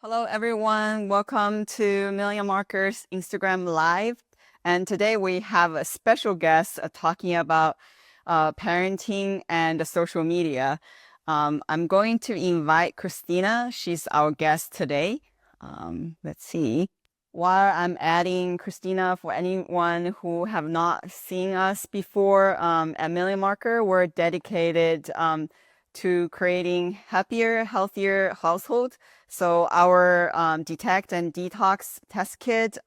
Hello, everyone. Welcome to Million Markers Instagram Live. And today we have a special guest talking about parenting and social media. I'm going to invite Christina. She's our guest today. Let's see. While I'm adding Christina, for anyone who have not seen us before, at Million Marker, we're dedicated to creating happier, healthier households. So our detect and detox test kit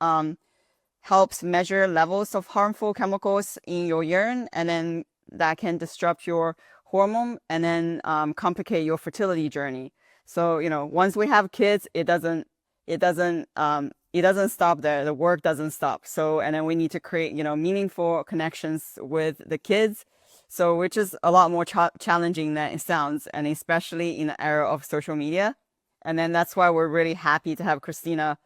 helps measure levels of harmful chemicals in your urine, and then that can disrupt your hormone and then complicate your fertility journey. So, once we have kids, it doesn't stop there. The work doesn't stop. So, and then we need to create, meaningful connections with the kids. So, which is a lot more challenging than it sounds, and especially in the era of social media. And then that's why we're really happy to have Christina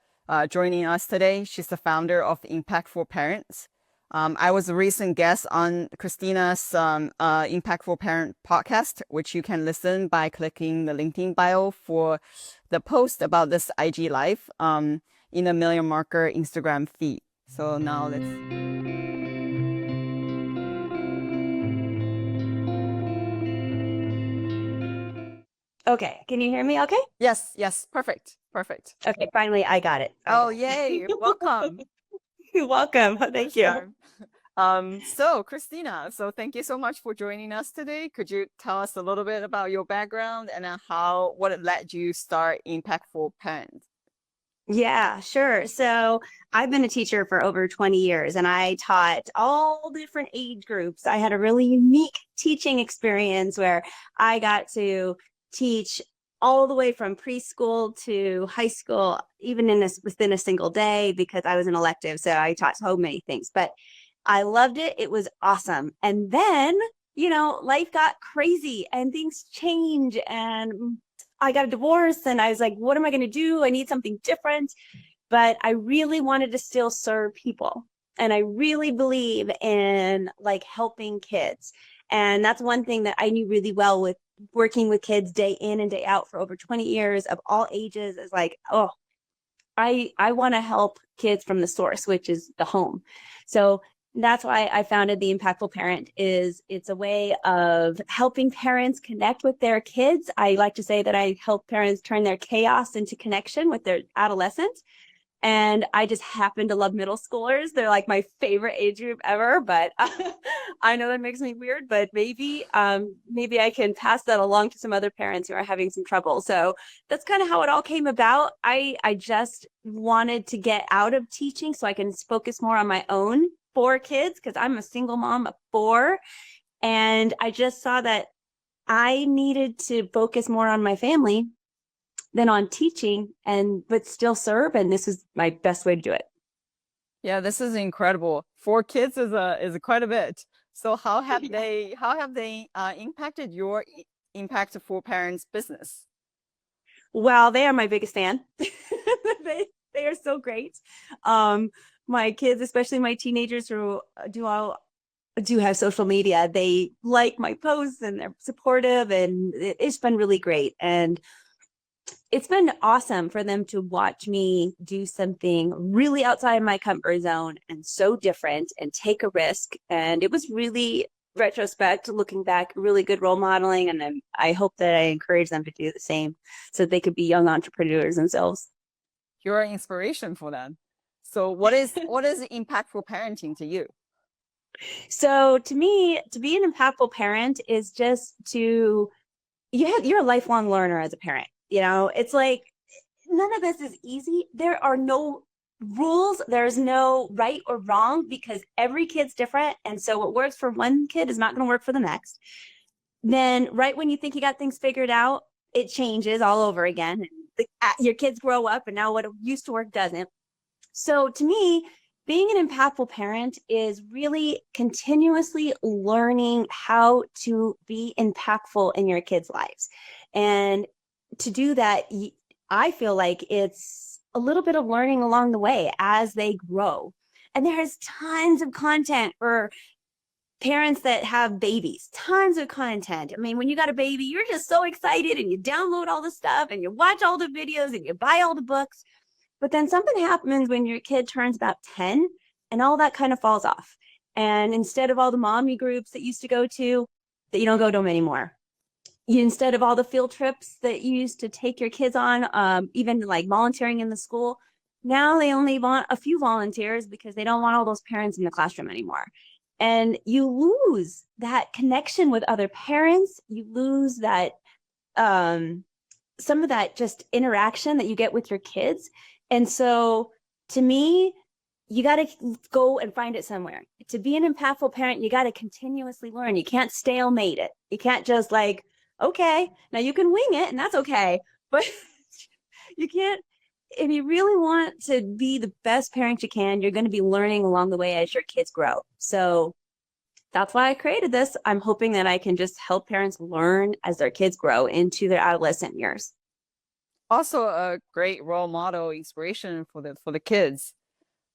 joining us today. She's the founder of Impactful Parents. I was a recent guest on Christina's Impactful Parent podcast, which you can listen by clicking the LinkedIn bio for the post about this IG Live in the Million Marker Instagram feed. So now let's. Okay, can you hear me okay? Yes, yes, perfect, perfect. Okay, finally I got it. Oh, yay, welcome. You're welcome. Thank First you. time. So Christina, so thank you so much for joining us today. Could you tell us a little bit about your background and then what it led you start Impactful Parents? Yeah, sure. So I've been a teacher for over 20 years and I taught all different age groups. I had a really unique teaching experience where I got to teach all the way from preschool to high school, even within a single day because I was an elective. So I taught so many things, but I loved it. It was awesome. And then, life got crazy and things change and I got a divorce and I was like, what am I going to do? I need something different. But I really wanted to still serve people. And I really believe in like helping kids. And that's one thing that I knew really well with working with kids day in and day out for over 20 years of all ages is like, oh, I want to help kids from the source, which is the home. So that's why I founded the Impactful Parent. It's a way of helping parents connect with their kids. I like to say that I help parents turn their chaos into connection with their adolescents. And I just happen to love middle schoolers. They're like my favorite age group ever, but I know that makes me weird, but maybe I can pass that along to some other parents who are having some trouble. So that's kind of how it all came about. I just wanted to get out of teaching so I can focus more on my own 4 kids because I'm a single mom of 4. And I just saw that I needed to focus more on my family than on teaching but still serve, and this is my best way to do it. Yeah, this is incredible. 4 kids is quite a bit. So how have they impacted your Impactful Parents business? Well, they are my biggest fan. They are so great. My kids, especially my teenagers who do have social media, they like my posts and they're supportive, and it's been really great. And it's been awesome for them to watch me do something really outside my comfort zone and so different and take a risk. And it was really, retrospect, looking back, really good role modeling. And I hope that I encourage them to do the same so they could be young entrepreneurs themselves. You're an inspiration for them. So what is impactful parenting to you? So to me, to be an impactful parent is just you're a lifelong learner as a parent. It's like none of this is easy. There are no rules. There's no right or wrong because every kid's different. And so what works for one kid is not going to work for the next. Then right when you think you got things figured out, it changes all over again. Your kids grow up and now what used to work doesn't. So to me, being an impactful parent is really continuously learning how to be impactful in your kids' lives. And to do that, I feel like it's a little bit of learning along the way as they grow. And there's tons of content for parents that have babies, tons of content. I mean, when you got a baby, you're just so excited and you download all the stuff and you watch all the videos and you buy all the books. But then something happens when your kid turns about 10 and all that kind of falls off. And instead of all the mommy groups that you used to go to, that you don't go to them anymore. Instead of all the field trips that you used to take your kids on, even like volunteering in the school, now they only want a few volunteers because they don't want all those parents in the classroom anymore. And you lose that connection with other parents. You lose that some of that just interaction that you get with your kids. And so to me, you got to go and find it somewhere. To be an impactful parent, you got to continuously learn. You can't stalemate it. You can't just like, okay, now you can wing it and that's okay. But you can't, if you really want to be the best parent you can, you're going to be learning along the way as your kids grow. So that's why I created this. I'm hoping that I can just help parents learn as their kids grow into their adolescent years. Also a great role model inspiration for the kids.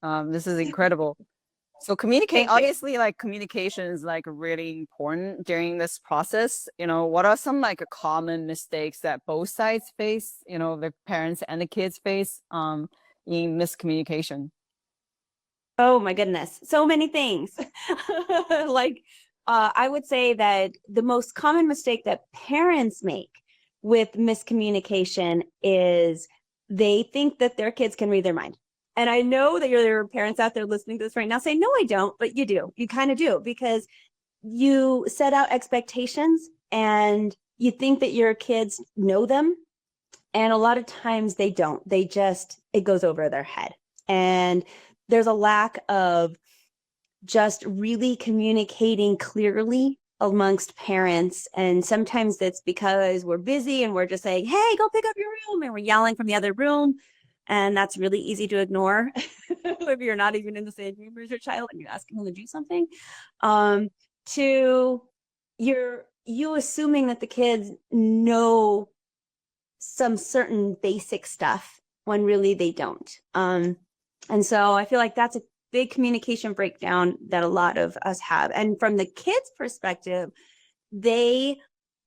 This is incredible. So Thank you. obviously like communication is like really important during this process. What are some like common mistakes that both sides face, the parents and the kids face in miscommunication? Oh my goodness, so many things. Like, I would say that the most common mistake that parents make with miscommunication is they think that their kids can read their mind. And I know that there are parents out there listening to this right now saying, no, I don't, but you do. You kind of do, because you set out expectations and you think that your kids know them. And a lot of times they don't. It goes over their head. And there's a lack of just really communicating clearly amongst parents. And sometimes that's because we're busy and we're just saying, hey, go pick up your room. And we're yelling from the other room. And that's really easy to ignore if you're not even in the same room as your child and you're asking them to do something. To you assuming that the kids know some certain basic stuff when really they don't. And so I feel like that's a big communication breakdown that a lot of us have. And from the kids' perspective, they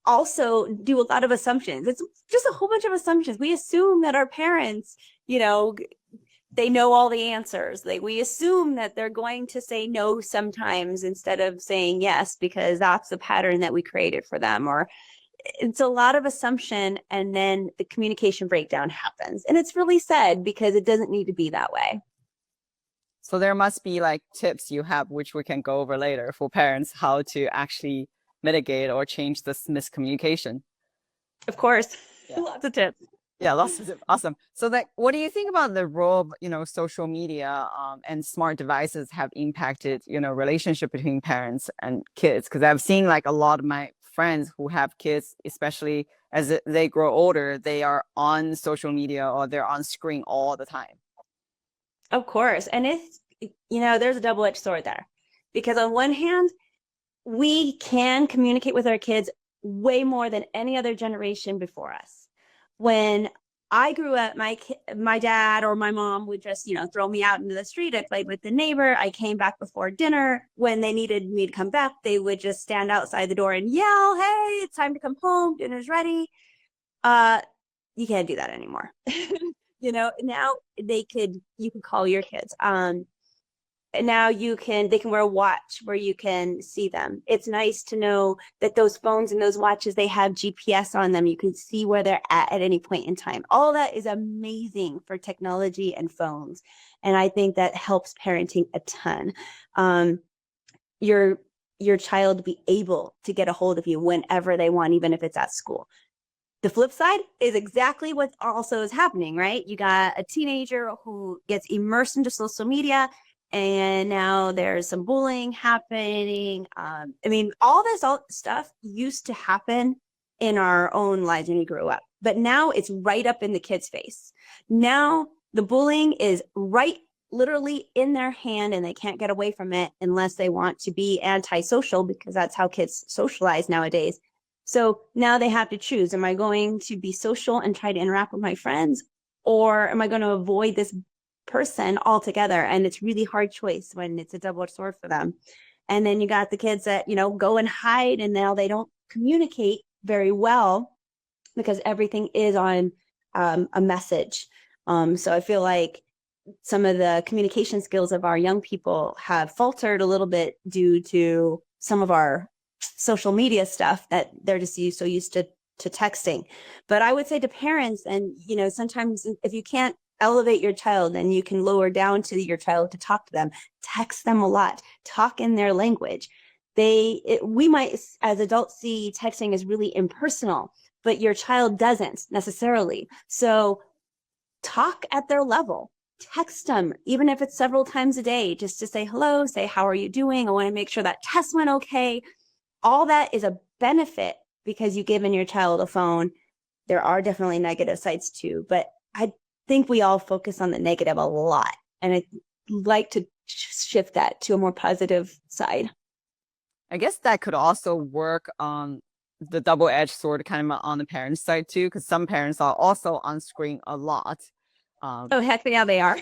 also do a lot of assumptions. It's just a whole bunch of assumptions. We assume that our parents, they know all the answers. We assume that they're going to say no sometimes instead of saying yes, because that's the pattern that we created for them. Or it's a lot of assumption, and then the communication breakdown happens. And it's really sad because it doesn't need to be that way. So there must be like tips you have, which we can go over later, for parents, how to actually mitigate or change this miscommunication. Of course. Yeah. Lots of tips. Yeah, lots of tips. Awesome. So what do you think about the role of, social media and smart devices have impacted, relationship between parents and kids? Because I've seen like a lot of my friends who have kids, especially as they grow older, they are on social media or they're on screen all the time. Of course. And there's a double-edged sword there, because on one hand, we can communicate with our kids way more than any other generation before us. When I grew up, my dad or my mom would just, throw me out into the street. I played with the neighbor. I came back before dinner. When they needed me to come back, they would just stand outside the door and yell, hey, it's time to come home. Dinner's ready. You can't do that anymore. Now you can call your kids. Now they can wear a watch where you can see them. It's nice to know that those phones and those watches, they have GPS on them. You can see where they're at any point in time. All that is amazing for technology and phones. And I think that helps parenting a ton. Your child to be able to get a hold of you whenever they want, even if it's at school. The flip side is exactly what also is happening, right? You got a teenager who gets immersed into social media, and now there's some bullying happening. All this stuff used to happen in our own lives when we grew up, but now it's right up in the kids' face. Now the bullying is right literally in their hand, and they can't get away from it unless they want to be antisocial, because that's how kids socialize nowadays. So now they have to choose. Am I going to be social and try to interact with my friends, or am I going to avoid this person altogether? And it's really hard choice when it's a double-edged sword for them. And then you got the kids that, go and hide, and now they don't communicate very well because everything is on a message. So I feel like some of the communication skills of our young people have faltered a little bit due to some of our social media stuff that they're just so used to texting. But I would say to parents, and sometimes if you can't elevate your child, then you can lower down to your child to talk to them, text them a lot, talk in their language. We might as adults see texting as really impersonal, but your child doesn't necessarily. So talk at their level. Text them, even if it's several times a day, just to say hello, say, how are you doing? I want to make sure that test went okay. All that is a benefit because you've given your child a phone. There are definitely negative sides too, but I think we all focus on the negative a lot. And I'd like to shift that to a more positive side. I guess that could also work on the double-edged sword kind of on the parents' side too, because some parents are also on screen a lot. Oh, heck yeah, they are.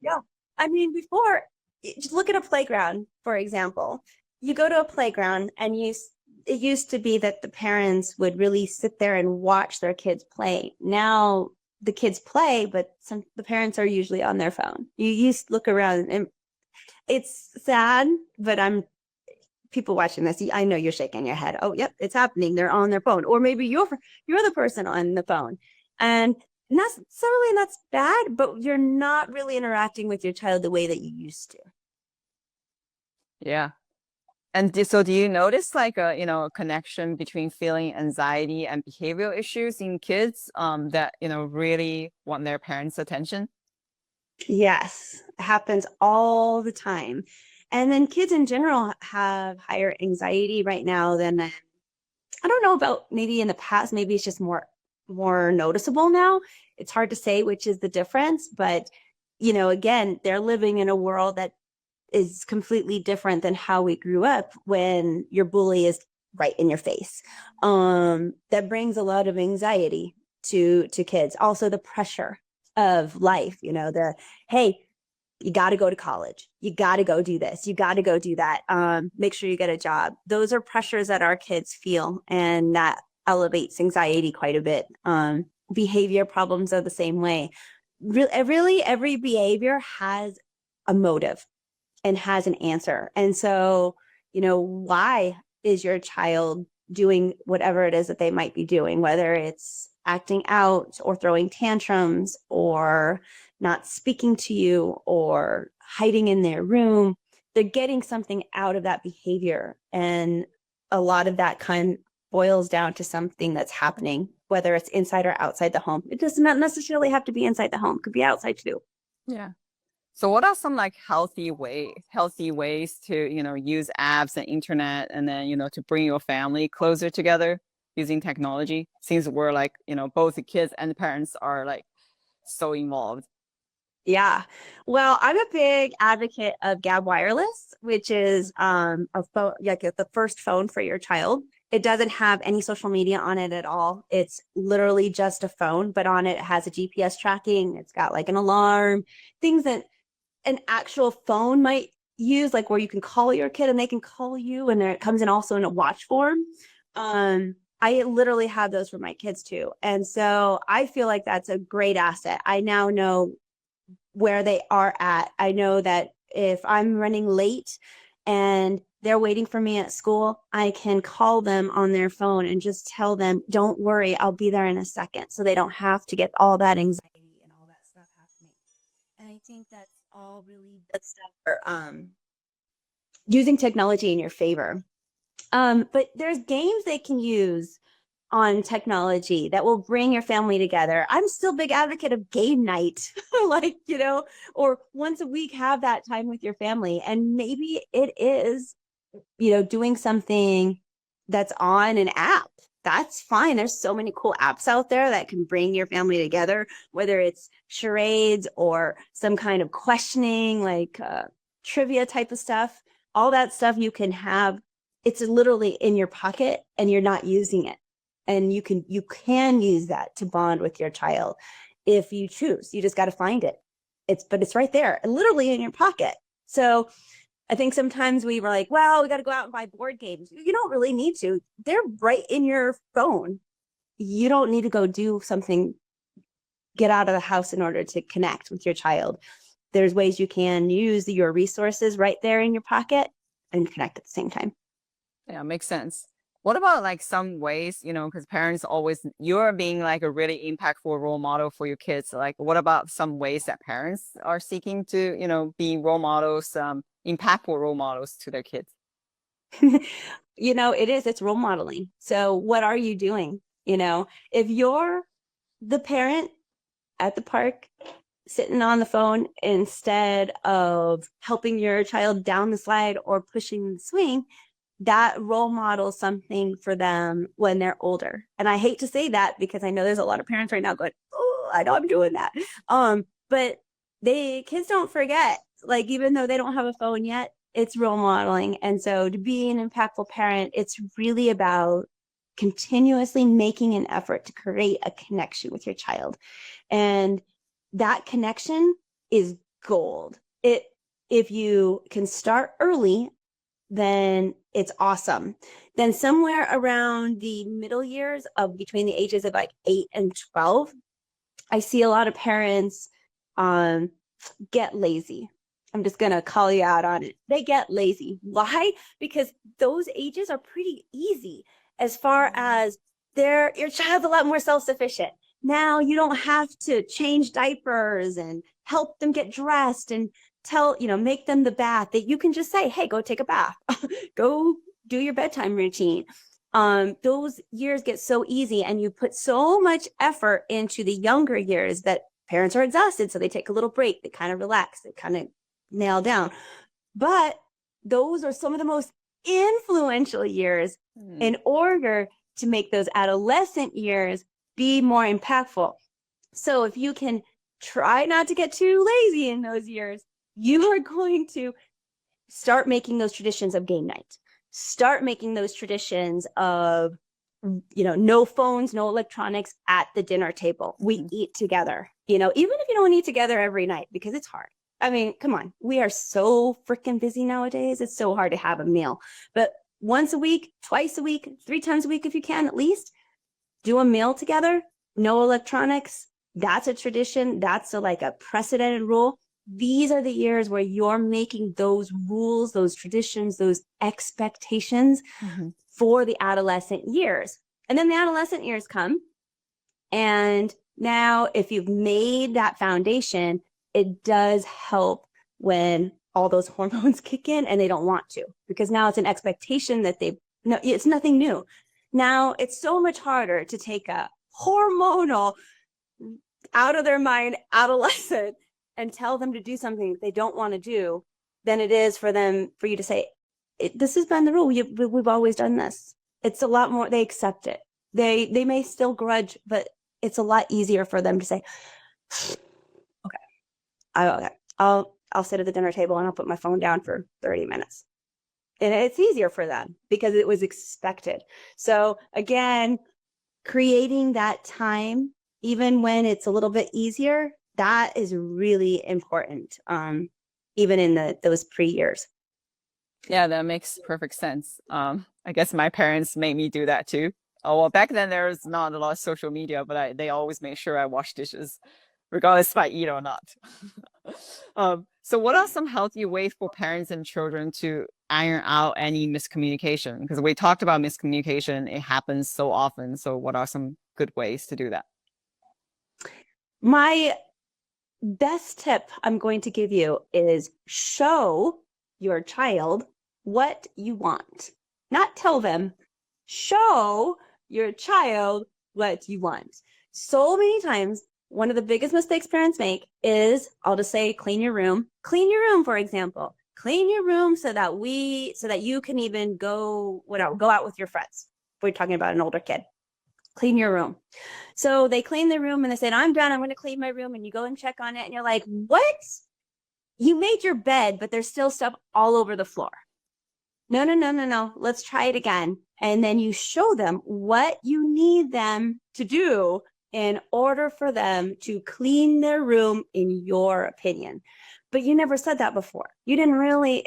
Yeah. I mean, before, just look at a playground, for example. You go to a playground and it used to be that the parents would really sit there and watch their kids play. Now the kids play, but the parents are usually on their phone. You used to look around, and it's sad, but people watching this, I know you're shaking your head. Oh, yep, it's happening. They're on their phone. Or maybe you're the person on the phone. And that's bad, but you're not really interacting with your child the way that you used to. Yeah. And so do you notice like a connection between feeling anxiety and behavioral issues in kids that really want their parents' attention? Yes, it happens all the time. And then kids in general have higher anxiety right now than I don't know about maybe in the past. Maybe it's just more noticeable now. It's hard to say which is the difference, but again, they're living in a world that is completely different than how we grew up when your bully is right in your face. That brings a lot of anxiety to kids. Also, the pressure of life. Hey, you got to go to college. You got to go do this. You got to go do that. Make sure you get a job. Those are pressures that our kids feel, and that elevates anxiety quite a bit. Behavior problems are the same way. Really, every behavior has a motive and has an answer. And so, why is your child doing whatever it is that they might be doing, whether it's acting out or throwing tantrums or not speaking to you or hiding in their room? They're getting something out of that behavior. And a lot of that kind boils down to something that's happening, whether it's inside or outside the home. It does not necessarily have to be inside the home. It could be outside too. Yeah. So what are some like healthy ways to, use apps and internet and then, to bring your family closer together using technology? Since we're like, both the kids and the parents are like so involved. Yeah. Well, I'm a big advocate of Gab Wireless, which is a phone, like the first phone for your child. It doesn't have any social media on it at all. It's literally just a phone, but on it, it has a GPS tracking. It's got like an alarm, things that an actual phone might use, like where you can call your kid and they can call you, and it comes in also in a watch form. I literally have those for my kids too. And so I feel like that's a great asset. I now know where they are at. I know that if I'm running late and they're waiting for me at school, I can call them on their phone and just tell them, don't worry, I'll be there in a second. So they don't have to get all that anxiety and all that stuff happening. And I think that's all really good stuff for using technology in your favor. But there's games they can use on technology that will bring your family together. I'm still a big advocate of game night, like, or once a week, have that time with your family. And maybe it is, doing something that's on an app. That's fine. There's so many cool apps out there that can bring your family together, whether it's charades or some kind of questioning, like trivia type of stuff. All that stuff you can have. It's literally in your pocket and you're not using it. And you can use that to bond with your child if you choose. You just got to find it. but it's right there, literally in your pocket. So I think sometimes we were like, well, we got to go out and buy board games. You don't really need to. They're right in your phone. You don't need to go do something, get out of the house in order to connect with your child. There's ways you can use your resources right there in your pocket and connect at the same time. Yeah, makes sense. What about like some ways, because parents always, you're being like a really impactful role model for your kids. Like, what about some ways that parents are seeking to, be role models, impactful role models to their kids? It's role modeling. So what are you doing? If you're the parent at the park sitting on the phone instead of helping your child down the slide or pushing the swing, that role models something for them when they're older. And I hate to say that because I know there's a lot of parents right now going, oh, I know I'm doing that. But kids don't forget, like, even though they don't have a phone yet, it's role modeling. And so to be an impactful parent, it's really about continuously making an effort to create a connection with your child. And that connection is gold. If you can start early, then it's awesome. Then somewhere around the middle years of between the ages of like 8 and 12, I see a lot of parents get lazy. I'm just going to call you out on it. They get lazy. Why? Because those ages are pretty easy as far as your child's a lot more self-sufficient. Now you don't have to change diapers and help them get dressed and make them the bath. That you can just say, hey, go take a bath, go do your bedtime routine. Those years get so easy, and you put so much effort into the younger years that parents are exhausted. So they take a little break, they kind of relax, they kind of nail down. But those are some of the most influential years in order to make those adolescent years be more impactful. So if you can try not to get too lazy in those years, you are going to start making those traditions of game night. Start making those traditions of, no phones, no electronics at the dinner table. We eat together, even if you don't eat together every night, because it's hard. I mean, come on, we are so freaking busy nowadays. It's so hard to have a meal. But once a week, twice a week, 3 times a week, if you can, at least do a meal together, no electronics. That's a tradition. That's like a precedented rule. These are the years where you're making those rules, those traditions, those expectations for the adolescent years. And then the adolescent years come. And now if you've made that foundation, it does help when all those hormones kick in and they don't want to, because now it's an expectation that it's nothing new. Now it's so much harder to take a hormonal, out of their mind adolescent and tell them to do something they don't want to do than it is for you to say, this has been the rule. We've always done this. It's a lot more, they accept it. They may still grudge, but it's a lot easier for them to say, okay, I'll sit at the dinner table and I'll put my phone down for 30 minutes. And it's easier for them because it was expected. So again, creating that time, even when it's a little bit easier, that is really important, even in those pre-years. Yeah, that makes perfect sense. I guess my parents made me do that too. Oh, well, back then there was not a lot of social media, but they always made sure I wash dishes, regardless if I eat or not. So what are some healthy ways for parents and children to iron out any miscommunication? Because we talked about miscommunication, it happens so often. So what are some good ways to do that? My best tip I'm going to give you is show your child what you want. Not tell them, show your child what you want. So many times, one of the biggest mistakes parents make is, I'll just say, clean your room. Clean your room, for example. Clean your room so that you can even go out with your friends. We're talking about an older kid. Clean your room. So they clean their room and they said, I'm done. I'm going to clean my room. And you go and check on it. And you're like, what? You made your bed, but there's still stuff all over the floor. No. Let's try it again. And then you show them what you need them to do in order for them to clean their room, in your opinion. But you never said that before. You didn't really,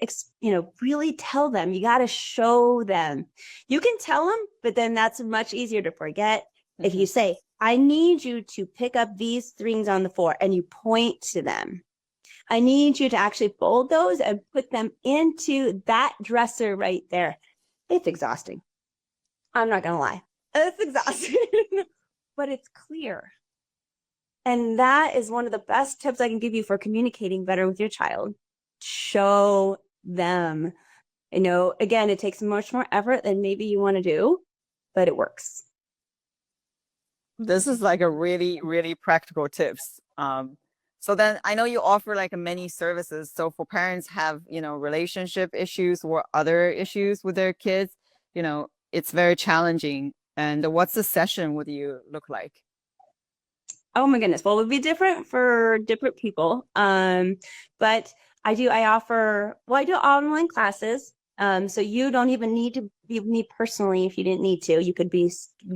really tell them. You got to show them. You can tell them, but then that's much easier to forget. If you say, I need you to pick up these things on the floor, and you point to them. I need you to actually fold those and put them into that dresser right there. It's exhausting. I'm not going to lie. It's exhausting, but it's clear. And that is one of the best tips I can give you for communicating better with your child. Show them. Again, it takes much more effort than maybe you want to do, but it works. This is like a really, really practical tips. So then I know you offer like many services. So for parents have, relationship issues or other issues with their kids, it's very challenging. And what's the session would you look like? Oh my goodness. Well, it would be different for different people. But I offer online classes. So you don't even need to be me personally if you didn't need to. You could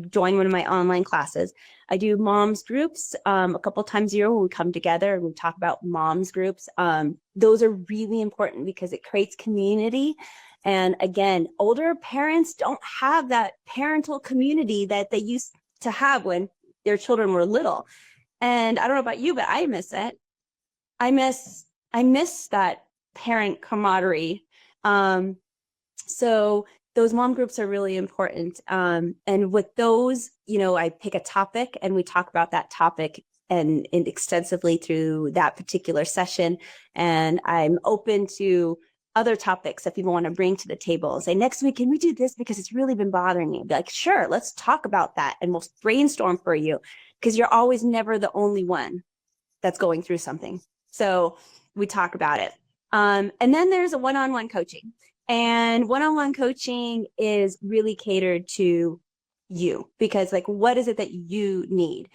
join one of my online classes. I do moms groups a couple times a year where we come together and we talk about moms groups. Those are really important because it creates community. And again, older parents don't have that parental community that they used to have when their children were little. And I don't know about you, but I miss it. I miss that parent camaraderie. So those mom groups are really important. And with those, I pick a topic and we talk about that topic and extensively through that particular session. And I'm open to other topics that people want to bring to the table. Say, next week, can we do this? Because it's really been bothering me. Be like, sure, let's talk about that. And we'll brainstorm for you, because you're always never the only one that's going through something. So we talk about it. And then there's a one-on-one coaching. And one-on-one coaching is really catered to you, because what is it that you need?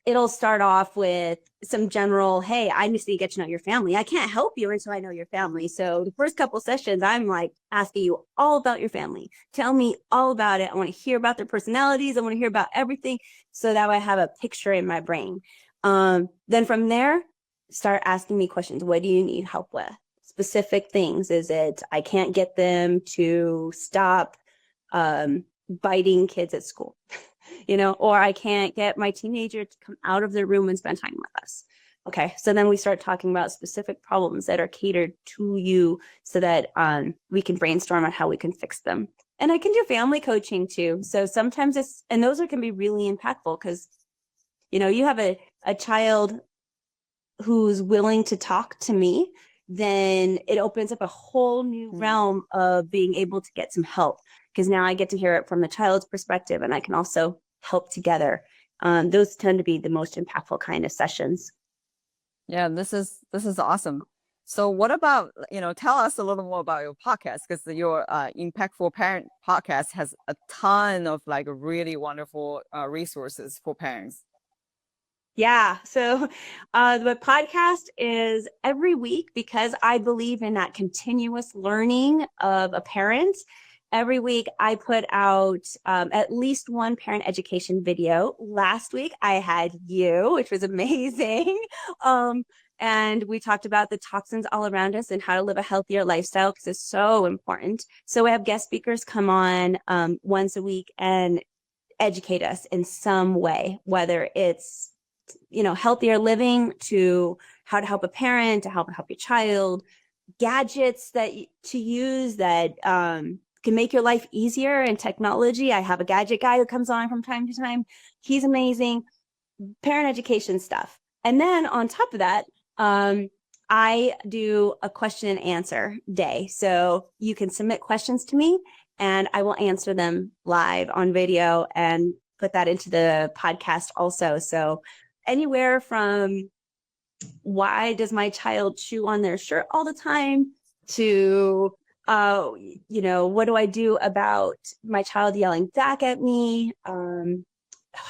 It'll start off with some general, hey, I need to get to know your family. I can't help you until I know your family. So the first couple sessions, I'm asking you all about your family. Tell me all about it. I want to hear about their personalities. I want to hear about everything, so that I have a picture in my brain. Then from there, start asking me questions. What do you need help with? Specific things. Is it, I can't get them to stop biting kids at school, or I can't get my teenager to come out of their room and spend time with us. Okay, so then we start talking about specific problems that are catered to you, so that we can brainstorm on how we can fix them. And I can do family coaching too. So sometimes those can be really impactful, because you have a child who's willing to talk to me, then it opens up a whole new realm of being able to get some help, because now I get to hear it from the child's perspective, and I can also help together. Those tend to be the most impactful kind of sessions. Yeah, this is awesome. So what about, tell us a little more about your podcast, because your Impactful Parent podcast has a ton of really wonderful resources for parents. Yeah. So the podcast is every week, because I believe in that continuous learning of a parent. Every week I put out at least one parent education video. Last week I had you, which was amazing. And we talked about the toxins all around us and how to live a healthier lifestyle, because it's so important. So we have guest speakers come on once a week and educate us in some way, whether it's healthier living, to how to help a parent, to help your child, gadgets to use that can make your life easier, and technology. I have a gadget guy who comes on from time to time. He's amazing. Parent education stuff. And then on top of that, I do a question and answer day. So you can submit questions to me and I will answer them live on video and put that into the podcast also. So anywhere from, why does my child chew on their shirt all the time, to what do I do about my child yelling back at me?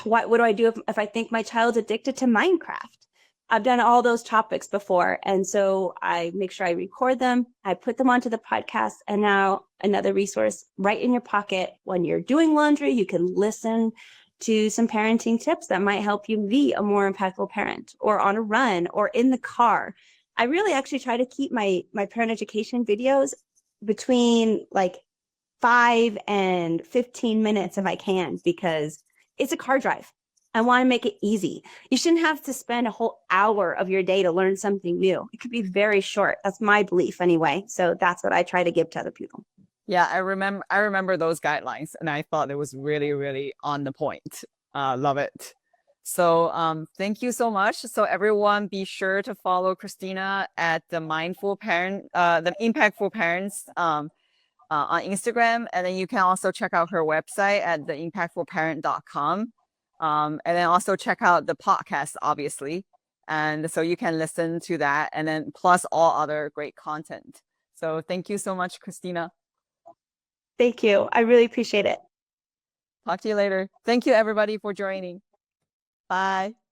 What do I do if I think my child's addicted to Minecraft? I've done all those topics before. And so I make sure I record them. I put them onto the podcast. And now another resource right in your pocket. When you're doing laundry, you can listen to some parenting tips that might help you be a more impactful parent, or on a run, or in the car. I really actually try to keep my parent education videos between like 5 and 15 minutes if I can, because it's a car drive. I want to make it easy. You shouldn't have to spend a whole hour of your day to learn something new. It could be very short. That's my belief anyway. So that's what I try to give to other people. Yeah, I remember those guidelines and I thought it was really, really on the point. Love it. So thank you so much. So everyone be sure to follow Christina at the the Impactful Parents on Instagram. And then you can also check out her website at theimpactfulparent.com. And then also check out the podcast, obviously. And so you can listen to that and then plus all other great content. So thank you so much, Christina. Thank you. I really appreciate it. Talk to you later. Thank you, everybody, for joining. Bye.